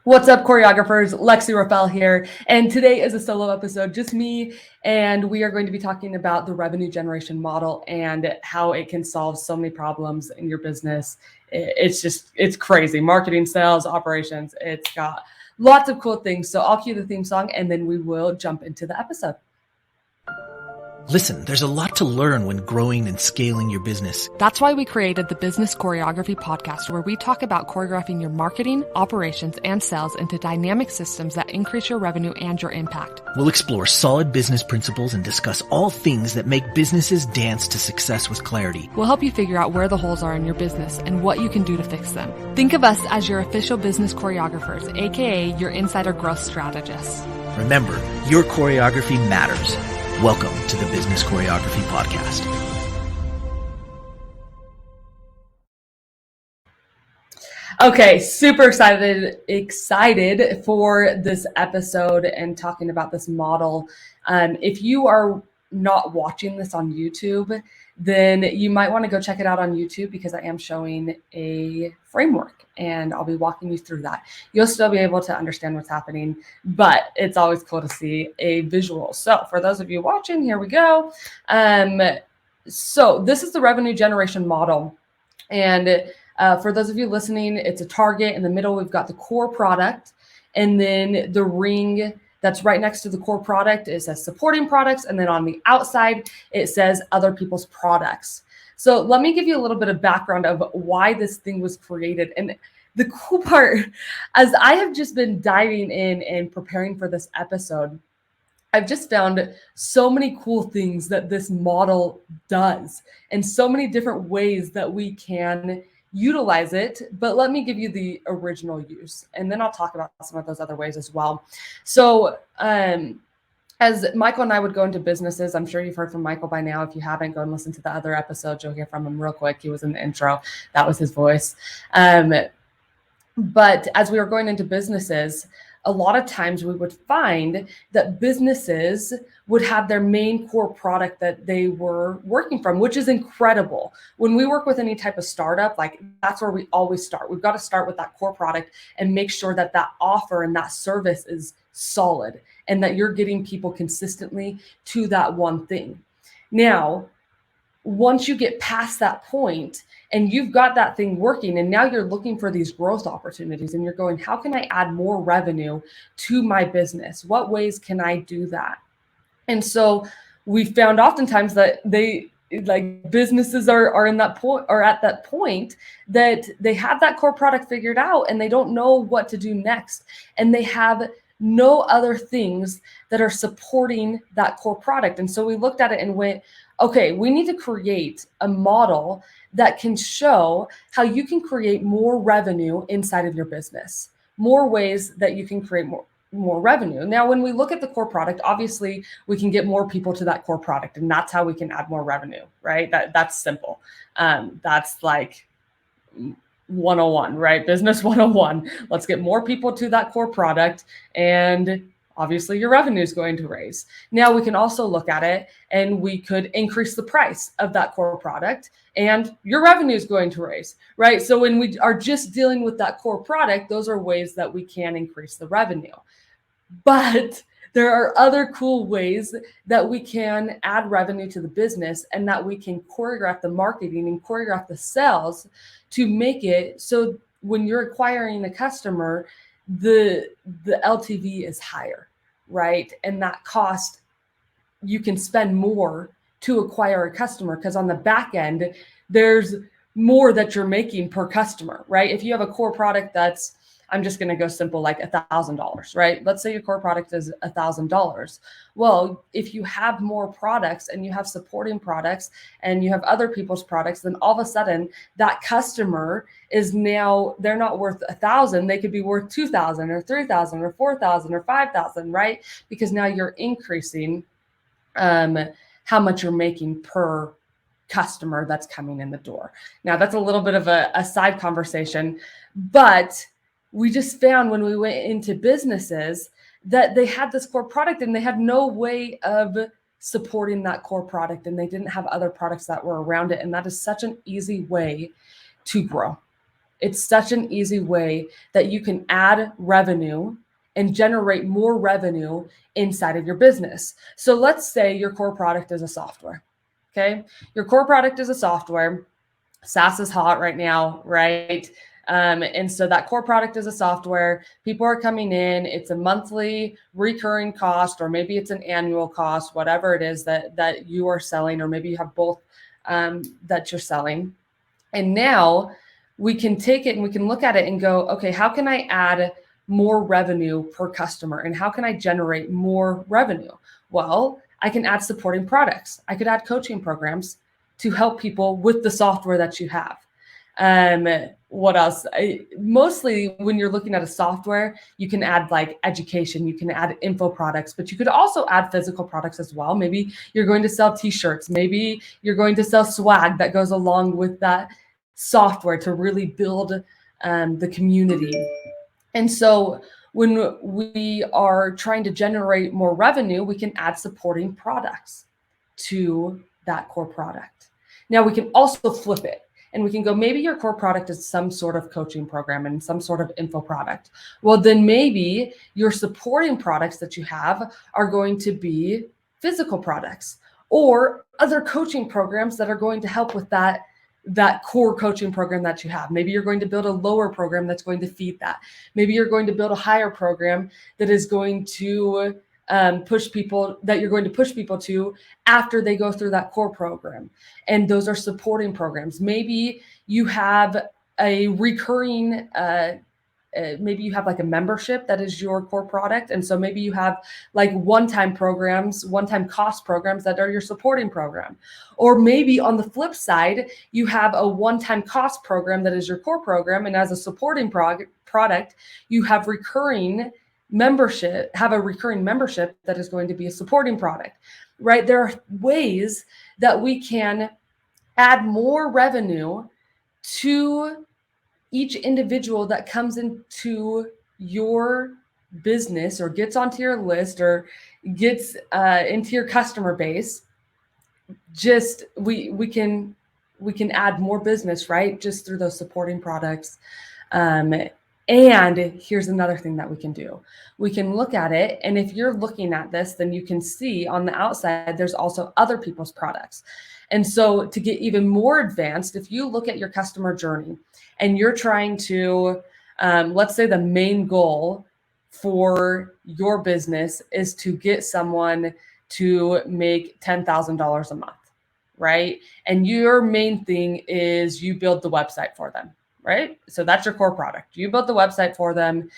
What's up, choreographers? Lexi Rafael here, and today is a solo episode, just me, and we are going to be talking about the revenue generation model and how it can solve so many problems in your business. It's crazy. Marketing, sales, operations, it's got lots of cool things. So I'll cue the theme song, and then we will jump into the episode. Listen, there's a lot to learn when growing and scaling your business. That's why we created the Business Choreography Podcast, where we talk about choreographing your marketing, operations, and sales into dynamic systems that increase your revenue and your impact. We'll explore solid business principles and discuss all things that make businesses dance to success with clarity. We'll help you figure out where the holes are in your business and what you can do to fix them. Think of us as your official business choreographers, aka your insider growth strategists. Remember, your choreography matters. Welcome to the Business Choreography Podcast. Okay, super excited for this episode and talking about this model. If you are not watching this on YouTube, then you might want to go check it out on YouTube because I am showing a framework and I'll be walking you through that. You'll still be able to understand what's happening, but it's always cool to see a visual. So for those of you watching, here we go. So this is the revenue generation model. And for those of you listening, it's a target. In the middle, we've got the core product, and then the ring that's right next to the core product, it says supporting products. And then on the outside, it says other people's products. So let me give you a little bit of background of why this thing was created. And the cool part, as I have just been diving in and preparing for this episode, I've just found so many cool things that this model does and so many different ways that we can utilize it. But let me give you the original use, and then I'll talk about some of those other ways as well. So as Michael and I would go into businesses, I'm sure you've heard from Michael by now. If you haven't, go and listen to the other episodes. You'll hear from him real quick. He was in the intro. That was his voice. But as we were going into businesses, a lot of times we would find that businesses would have their main core product that they were working from, which is incredible. When we work with any type of startup, like that's where we always start. We've got to start with that core product and make sure that that offer and that service is solid and that you're getting people consistently to that one thing. Now, once you get past that point and you've got that thing working, and now you're looking for these growth opportunities and you're going, how can I add more revenue to my business? What ways can I do that? And so we found oftentimes that businesses are in that point, or at that point that they have that core product figured out and they don't know what to do next. And they have no other things that are supporting that core product. And so we looked at it and went, okay, we need to create a model that can show how you can create more revenue inside of your business, more ways that you can create more revenue. Now, when we look at the core product, obviously we can get more people to that core product, and that's how we can add more revenue, right? That's simple. That's like 101, right? Business 101. Let's get more people to that core product, and obviously your revenue is going to raise. Now we can also look at it and we could increase the price of that core product and your revenue is going to raise, right? So when we are just dealing with that core product, those are ways that we can increase the revenue. But there are other cool ways that we can add revenue to the business and that we can choreograph the marketing and choreograph the sales to make it so when you're acquiring a customer, the LTV is higher, right? And that cost, you can spend more to acquire a customer because on the back end, there's more that you're making per customer, right? If you have a core product that's, I'm just going to go simple, like $1,000, right? Let's say your core product is $1,000. Well, if you have more products and you have supporting products and you have other people's products, then all of a sudden that customer is now, they're not worth 1,000. They could be worth 2,000 or 3,000 or 4,000 or 5,000, right? Because now you're increasing how much you're making per customer that's coming in the door. Now that's a little bit of a side conversation, but we just found when we went into businesses that they had this core product and they had no way of supporting that core product, and they didn't have other products that were around it. And that is such an easy way to grow. It's such an easy way that you can add revenue and generate more revenue inside of your business. So let's say your core product is a software. Okay. Your core product is a software. SaaS is hot right now, right? And so that core product is a software. People are coming in. It's a monthly recurring cost, or maybe it's an annual cost, whatever it is that you are selling, or maybe you have both that you're selling. And now we can take it and we can look at it and go, okay, how can I add more revenue per customer? And how can I generate more revenue? Well, I can add supporting products. I could add coaching programs to help people with the software that you have. What else? Mostly when you're looking at a software, you can add like education, you can add info products, but you could also add physical products as well. Maybe you're going to sell t-shirts. Maybe you're going to sell swag that goes along with that software to really build the community. And so when we are trying to generate more revenue, we can add supporting products to that core product. Now we can also flip it and we can go, maybe your core product is some sort of coaching program and some sort of info product. Well, then maybe your supporting products that you have are going to be physical products or other coaching programs that are going to help with that core coaching program that you have. Maybe you're going to build a lower program that's going to feed that. Maybe you're going to build a higher program that is going to push people to after they go through that core program. And those are supporting programs. Maybe you have a recurring, maybe you have like a membership that is your core product. And so maybe you have like one-time cost programs that are your supporting program. Or maybe on the flip side, you have a one-time cost program that is your core program. And as a supporting product, you have a recurring membership that is going to be a supporting product, right? There are ways that we can add more revenue to each individual that comes into your business or gets onto your list or gets into your customer base. Just we can add more business, right? Just through those supporting products. And here's another thing that we can do. We can look at it. And if you're looking at this, then you can see on the outside, there's also other people's products. And so to get even more advanced, if you look at your customer journey and you're trying to, let's say the main goal for your business is to get someone to make $10,000 a month, right? And your main thing is you build the website for them, right? So that's your core product. You build the website for them,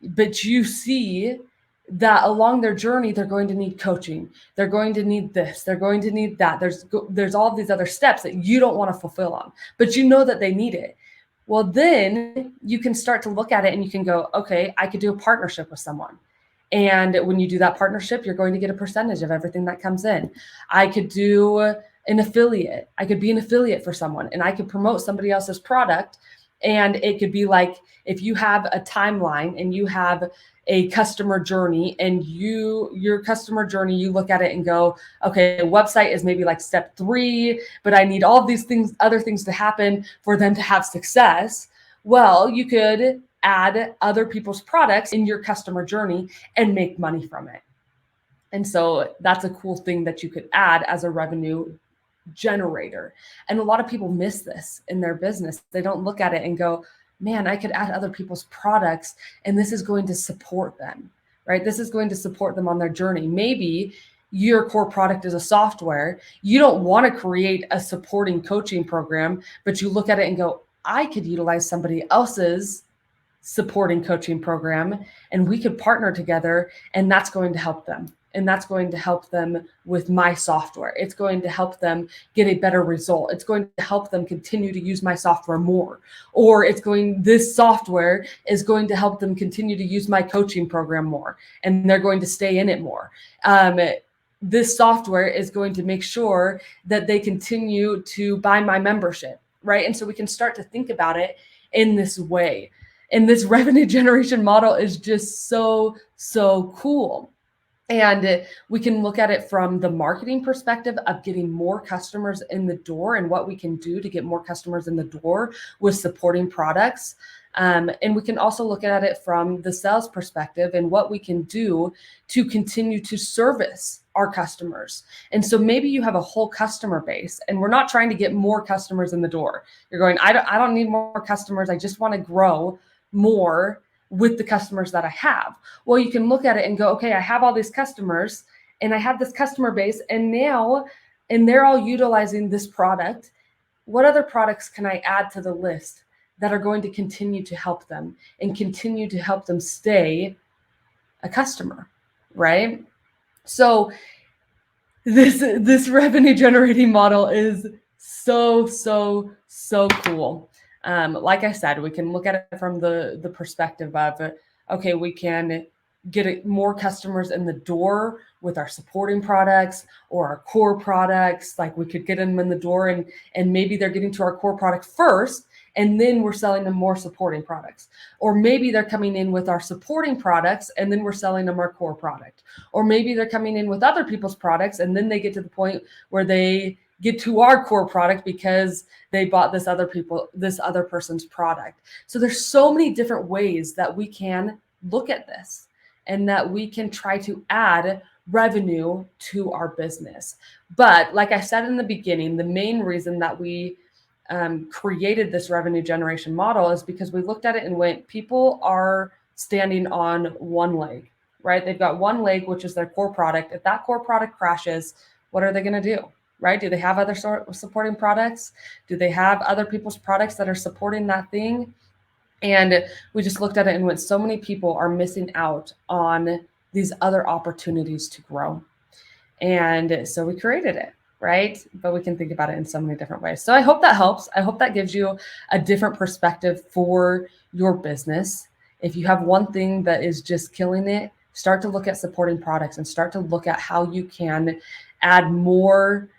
but you see that along their journey, they're going to need coaching. They're going to need this. They're going to need that. There's all these other steps that you don't want to fulfill on, but you know that they need it. Well, then you can start to look at it and you can go, okay, I could do a partnership with someone. And when you do that partnership, you're going to get a percentage of everything that comes in. I could do an affiliate. I could be an affiliate for someone and I could promote somebody else's product. And it could be like, if you have a timeline and you have a customer journey and your customer journey, you look at it and go, okay, website is maybe like step 3, but I need all of these other things to happen for them to have success. Well, you could add other people's products in your customer journey and make money from it. And so that's a cool thing that you could add as a revenue generator. And a lot of people miss this in their business. They don't look at it and go, man, I could add other people's products and this is going to support them, right? This is going to support them on their journey. Maybe your core product is a software. You don't want to create a supporting coaching program, but you look at it and go, I could utilize somebody else's supporting coaching program and we could partner together and that's going to help them. And that's going to help them with my software. It's going to help them get a better result. It's going to help them continue to use my software more. Or this software is going to help them continue to use my coaching program more. And they're going to stay in it more. This software is going to make sure that they continue to buy my membership, right? And so we can start to think about it in this way. And this revenue generation model is just so, so cool. And we can look at it from the marketing perspective of getting more customers in the door and what we can do to get more customers in the door with supporting products. And we can also look at it from the sales perspective and what we can do to continue to service our customers. And so maybe you have a whole customer base and we're not trying to get more customers in the door. You're going, I don't need more customers. I just want to grow more with the customers that I have. Well, you can look at it and go, okay, I have all these customers and I have this customer base and they're all utilizing this product. What other products can I add to the list that are going to continue to help them and continue to help them stay a customer, right? So this revenue generating model is so cool. Like I said, we can look at it from the perspective of, okay, we can get more customers in the door with our supporting products or our core products. Like we could get them in the door and maybe they're getting to our core product first, and then we're selling them more supporting products. Or maybe they're coming in with our supporting products and then we're selling them our core product. Or maybe they're coming in with other people's products and then they get to the point where they get to our core product because they bought this other person's product. So there's so many different ways that we can look at this and that we can try to add revenue to our business. But like I said in the beginning, the main reason that we created this revenue generation model is because we looked at it and went, people are standing on one leg, right? They've got one leg, which is their core product. If that core product crashes, what are they going to do? Right? Do they have other supporting products? Do they have other people's products that are supporting that thing? And we just looked at it and went, so many people are missing out on these other opportunities to grow. And so we created it, right? But we can think about it in so many different ways. So I hope that helps. I hope that gives you a different perspective for your business. If you have one thing that is just killing it, start to look at supporting products and start to look at how you can add more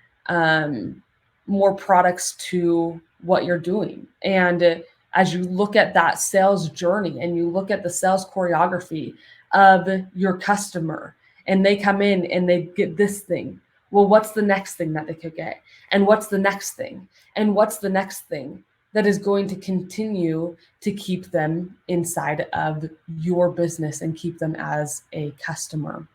products to what you're doing. And as you look at that sales journey and you look at the sales choreography of your customer and they come in and they get this thing, well, what's the next thing that they could get? And what's the next thing? And what's the next thing that is going to continue to keep them inside of your business and keep them as a customer?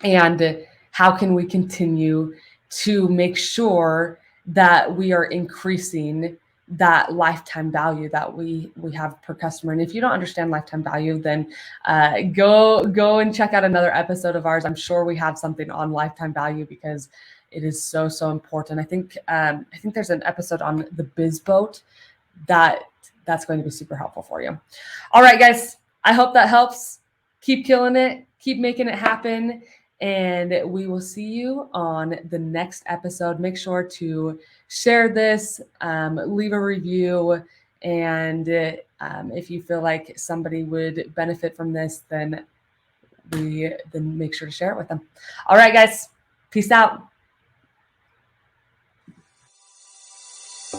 And how can we continue to make sure that we are increasing that lifetime value that we have per customer? And if you don't understand lifetime value, then go and check out another episode of ours. I'm sure we have something on lifetime value because it is so important. I think there's an episode on the BizBoat that's going to be super helpful for you. All right, guys, I hope that helps. Keep killing it, keep making it happen. And we will see you on the next episode. Make sure to share this, leave a review, and if you feel like somebody would benefit from this, then make sure to share it with them. All right, guys, peace out.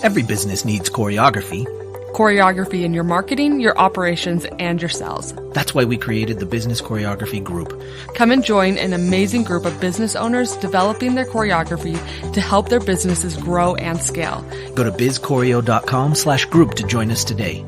Every business needs choreography. Choreography in your marketing, your operations, and your sales. That's why we created the Business Choreography Group. Come and join an amazing group of business owners developing their choreography to help their businesses grow and scale. Go to bizchoreo.com/group to join us today.